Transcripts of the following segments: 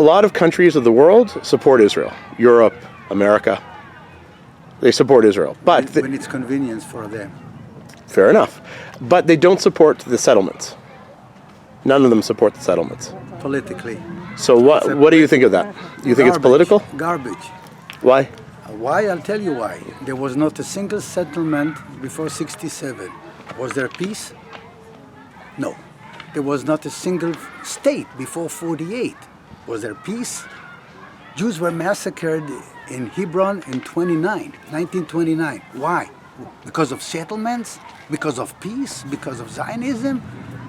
a lot of countries of the world support Israel. Europe, America, they support Israel. But when it's convenience for them. Fair enough. But they don't support the settlements. None of them support the settlements. Politically. So what do you think of that? You think it's political? Garbage. Why? Why? I'll tell you why. There was not a single settlement before 67. Was there peace? No. There was not a single state before 48. Was there peace? Jews were massacred in Hebron in 1929. Why? Because of settlements? Because of peace? Because of Zionism?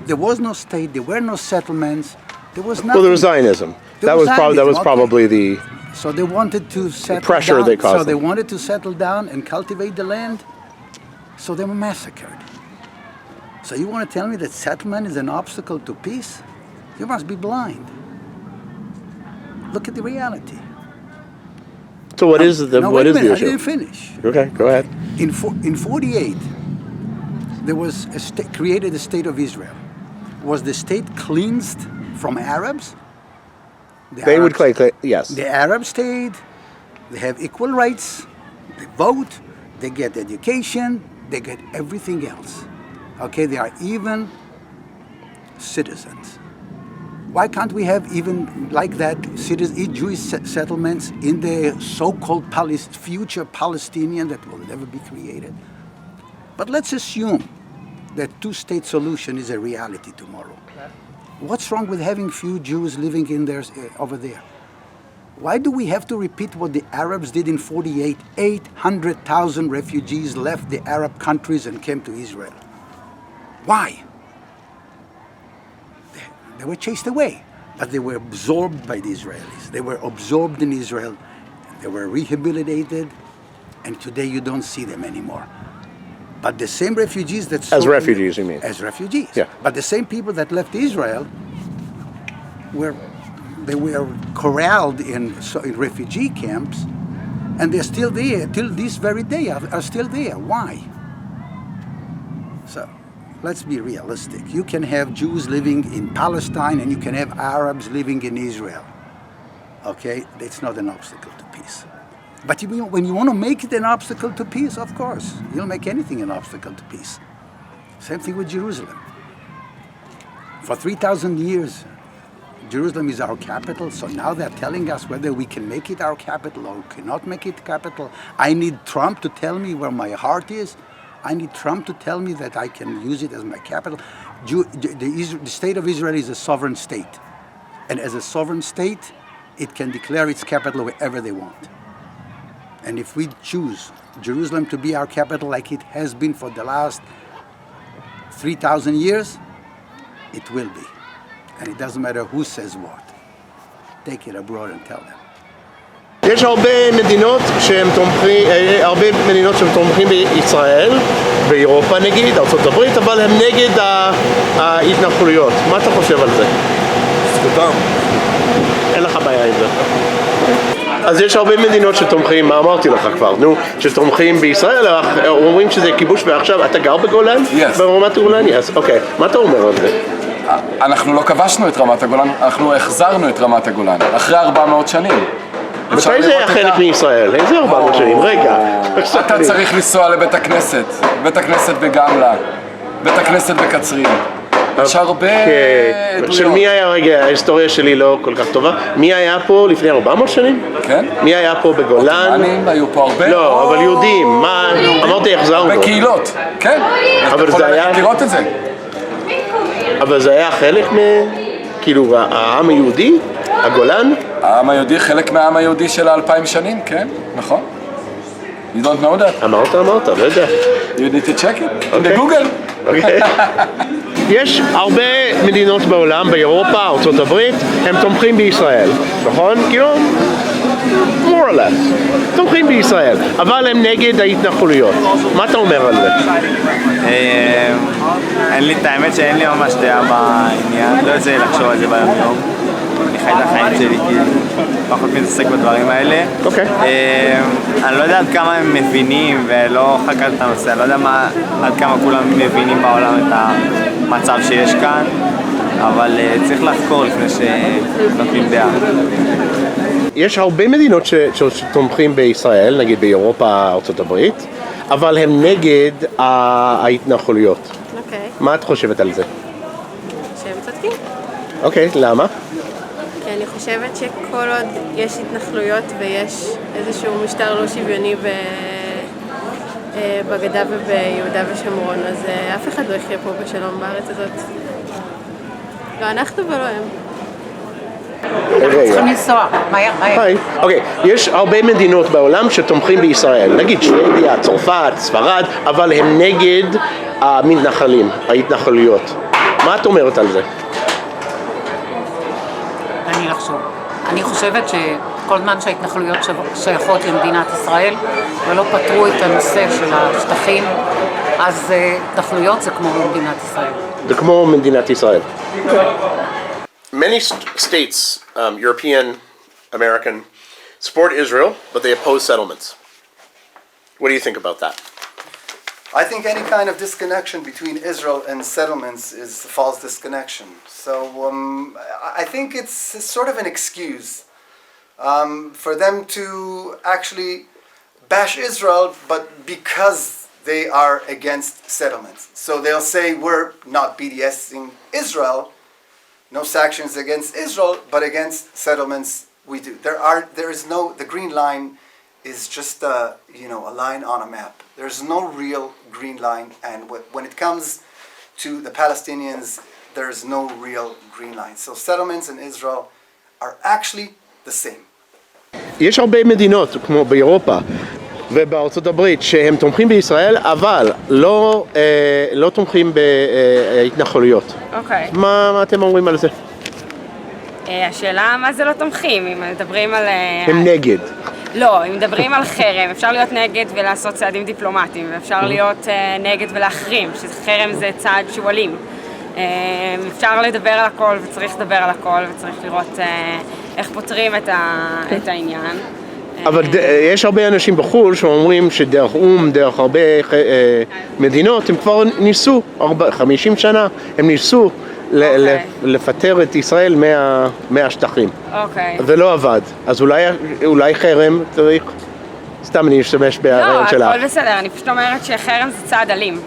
There was no state, there were no settlements, there was nothing. Well, there was Zionism. That was probably the So they wanted to settle pressure down. they caused So they them. wanted to settle down and cultivate the land. So they were massacred. So you want to tell me that settlement is an obstacle to peace? You must be blind. Look at the reality. So what is the issue? I didn't finish. Okay, go ahead. In 48, there was created a state of Israel. Was the state cleansed from Arabs? They would claim, yes. The Arab state, they have equal rights, they vote, they get education, they get everything else. Okay, they are even citizens. Why can't we have even like that Jewish settlements in the so-called future Palestinian that will never be created? But let's assume that two-state solution is a reality tomorrow. What's wrong with having few Jews living in there over there? Why do we have to repeat what the Arabs did in 48? 800,000 refugees left the Arab countries and came to Israel. Why? They were chased away, but they were absorbed by the Israelis. They were absorbed in Israel, they were rehabilitated, and today you don't see them anymore. But the same refugees that... As refugees, you mean? As refugees. Yeah. But the same people that left Israel were corralled in refugee camps, and they're still there, till this very day are still there. Why? So, let's be realistic. You can have Jews living in Palestine and you can have Arabs living in Israel. Okay? It's not an obstacle to peace. But when you want to make it an obstacle to peace, of course, you'll make anything an obstacle to peace. Same thing with Jerusalem. For 3,000 years, Jerusalem is our capital, so now they're telling us whether we can make it our capital or cannot make it capital. I need Trump to tell me where my heart is. I need Trump to tell me that I can use it as my capital. The state of Israel is a sovereign state. And as a sovereign state, it can declare its capital wherever they want. And if we choose Jerusalem to be our capital like it has been for the last 3,000 years, it will be. And it doesn't matter who says what. Take it abroad and tell them. יש הרבה מדינות שהם תומכים בישראל, באירופה נגיד, ארצות הברית, אבל הם נגד ההתנחלויות. מה אתה חושב על זה? זכותם. אין לך בעיה עם זה. אז יש הרבה מדינות שתומכים, מה אמרתי לך כבר, שתומכים בישראל, אומרים שזה כיבוש ועכשיו אתה גר בגולן? Yes. ברמת הגולן? Yes, אוקיי. מה אתה אומר על זה? אנחנו לא כבשנו את רמת הגולן, אנחנו החזרנו את רמת הגולן, אחרי 400 שנים. מתי זה היה חלק מישראל? איזה 400 שנים? רגע. אתה צריך לנסוע לבית הכנסת, בית הכנסת בגמלה, בית הכנסת בקצרין. יש הרבה עדויות. של מי היה, רגע, ההיסטוריה שלי לא כל כך טובה. מי היה פה לפני 400 שנים? כן. מי היה פה בגולן? עות'מאנים, היו פה הרבה. לא, אבל יהודים, מה? אמרתי החזרנו. בקהילות, כן. אבל זה היה... לראות את זה. אבל זה היה חלק כאילו, העם היהודי? הגולן? העם היהודי, חלק מהעם היהודי של 2000 שנים, כן, נכון. You don't know that? אמרת, לא יודע. You need to check it. in the Google. אוקיי. יש הרבה מדינות בעולם, באירופה, ארצות הברית, הם תומכים בישראל, נכון? כאילו, more or less, תומכים בישראל, אבל הם נגד ההתנחלויות. מה אתה אומר על זה? אין לי את האמת שאין לי ממש דעה בעניין, לא יוצא לי לחשוב על זה ביום יום. אני חי את החיים שלי, כי פחות מתעסק בדברים האלה. אוקיי. אני לא יודע עד כמה הם מבינים, ולא חקרתי את הנושא, אני לא יודע עד כמה כולם מבינים בעולם את המצב שיש כאן, אבל צריך לחקור לפני שנותנים דעה. יש הרבה מדינות שתומכים בישראל, נגיד באירופה, ארצות הברית, אבל הם נגד ההתנחלויות. אוקיי. מה את חושבת על זה? שהם צודקים. אוקיי, למה? כי אני חושבת שכל עוד יש התנחלויות ויש איזשהו משטר לא שוויוני בגדה וביהודה ושומרון, אז אף אחד לא יחיה פה בשלום בארץ הזאת. לא אנחנו ולא הם. צריכים לנסוע, מהר. היי. אוקיי, יש הרבה מדינות בעולם שתומכים בישראל, נגיד שוודיה, צרפת, ספרד, אבל הם נגד המתנחלים, ההתנחלויות. מה את אומרת על זה? אני לחשוב. אני חושבת שכל זמן שההתנחלויות שייכות למדינת ישראל ולא פתרו את הנושא של השטחים, אז התנחלויות זה כמו במדינת ישראל. זה כמו מדינת ישראל. Many states, European, American, support Israel, but they oppose settlements. What do you think about that? I think any kind of disconnection between Israel and settlements is a false disconnection. So I think it's sort of an excuse for them to actually bash Israel, but because they are against settlements. So they'll say we're not BDSing Israel, no sanctions against Israel, but against settlements we do. There is no, the green line is just a line on a map. There's no real green line, and when it comes to the Palestinians, there's no real green line. So settlements in Israel are actually the same. יש הרבה מדינות, כמו באירופה ובארצות הברית, שהם תומכים בישראל, אבל לא תומכים בהתנחלויות. אוקיי. מה אתם אומרים על זה? השאלה מה זה לא תומכים, אם מדברים על... הם נגד. לא, אם מדברים על חרם, אפשר להיות נגד ולעשות צעדים דיפלומטיים, ואפשר להיות נגד ולהחרים, שחרם זה צעד שהוא אלים. אפשר לדבר על הכל וצריך לדבר על הכל, וצריך לראות איך פותרים את העניין. אבל יש הרבה אנשים בחו"ל שאומרים שדרך דרך הרבה מדינות, הם כבר ניסו, 50 שנה, הם ניסו לפטר את ישראל מהשטחים. אוקיי. ולא עבד. אז אולי חרם צריך, סתם אני אשתמש בהרעיון שלך. לא, הכל בסדר, אני פשוט אומרת שחרם זה צעד אלים.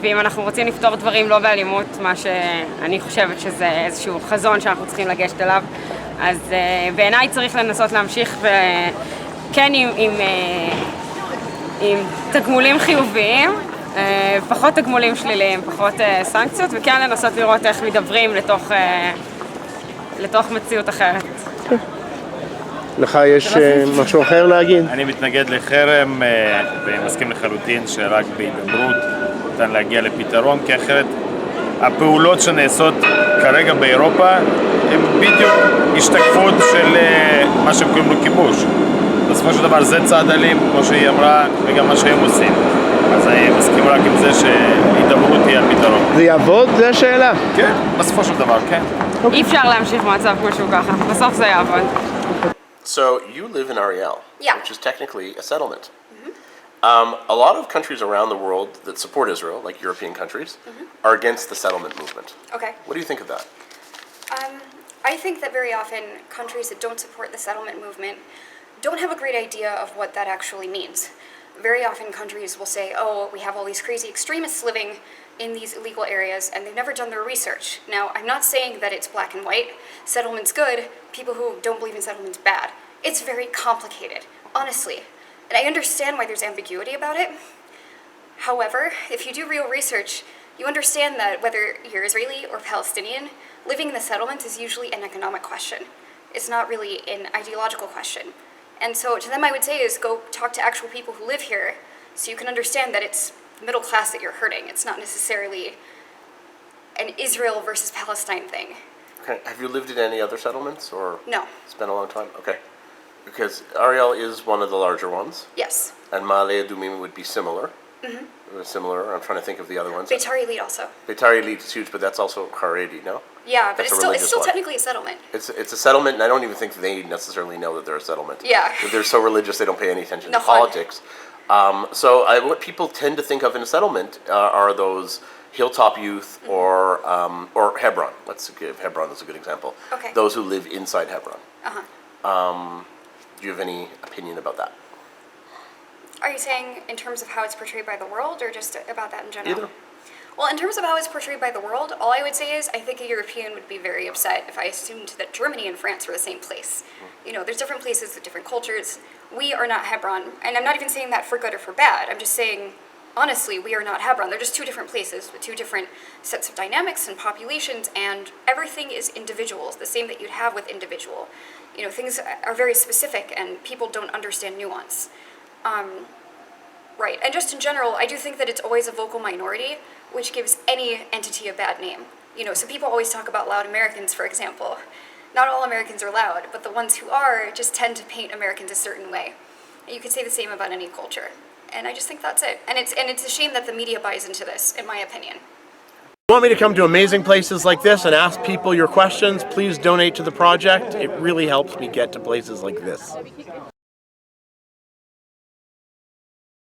ואם אנחנו רוצים לפתור דברים לא באלימות, מה שאני חושבת שזה איזשהו חזון שאנחנו צריכים לגשת אליו, אז בעיניי צריך לנסות להמשיך וכן עם תגמולים חיוביים, פחות תגמולים שליליים, פחות סנקציות, וכן לנסות לראות איך מדברים לתוך מציאות אחרת. לך יש משהו אחר להגיד? אני מתנגד לחרם ומסכים לחלוטין שרק בהידברות ניתן להגיע לפתרון, כי אחרת הפעולות שנעשות כרגע באירופה הן בדיוק השתקפות של מה שהם קוראים לו כיבוש. בסופו של דבר זה צעד אלים, כמו שהיא אמרה, וגם מה שהם עושים. אז אני מסכים רק עם זה שהידברות תהיה הפתרון. זה יעבוד? זו השאלה. כן, בסופו של דבר, כן. אי אפשר להמשיך במצב כמו שהוא ככה, בסוף זה יעבוד. So you live in Ariel, Yeah. which is technically a settlement. A lot of countries around the world that support Israel, like European countries, are against the settlement movement. Okay. What do you think of that? I think that very often countries that don't support the settlement movement don't have a great idea of what that actually means. Very often countries will say, oh, we have all these crazy extremists living in these illegal areas, and they've never done their research. Now, I'm not saying that it's black and white. Settlement's good. People who don't believe in settlement's bad. It's very complicated, honestly. And I understand why there's ambiguity about it. However, if you do real research, you understand that whether you're Israeli or Palestinian, living in the settlement is usually an economic question. It's not really an ideological question. And so to them I would say is go talk to actual people who live here so you can understand that it's middle class that you're hurting. It's not necessarily an Israel versus Palestine thing. Okay. Have you lived in any other settlements, or? No. It's been a long time? Okay. Because Ariel is one of the larger ones. Yes. And Ma'ale Adumim would be similar. Similar, I'm trying to think of the other ones. Beitar Elite also. Beitar Elite is huge, but that's also Haredi, no? Yeah, but That's it's still technically a settlement. It's a settlement, and I don't even think they necessarily know that they're a settlement. Yeah. They're so religious they don't pay any attention to נכון. politics. So what people tend to think of in a settlement are those Hilltop Youth or Hebron. Let's give Hebron as a good example. Okay. Those who live inside Hebron. Uh-huh. Do you have any opinion about that? Are you saying in terms of how it's portrayed by the world, or just about that in general? Either. Well, in terms of how it's portrayed by the world, all I would say is I think a European would be very upset if I assumed that Germany and France were the same place. You know, there's different places with different cultures. We are not Hebron, and I'm not even saying that for good or for bad. I'm just saying, honestly, we are not Hebron. They're just two different places with two different sets of dynamics and populations, and everything is individuals, the same that you'd have with individual. You know, things are very specific, and people don't understand nuance. Right, and just in general, I do think that it's always a vocal minority, which gives any entity a bad name. You know, so people always talk about loud Americans, for example. Not all Americans are loud, but the ones who are just tend to paint Americans a certain way. And you could say the same about any culture. And I just think that's it. And it's a shame that the media buys into this, in my opinion. If you want me to come to amazing places like this and ask people your questions, please donate to the project. It really helps me get to places like this.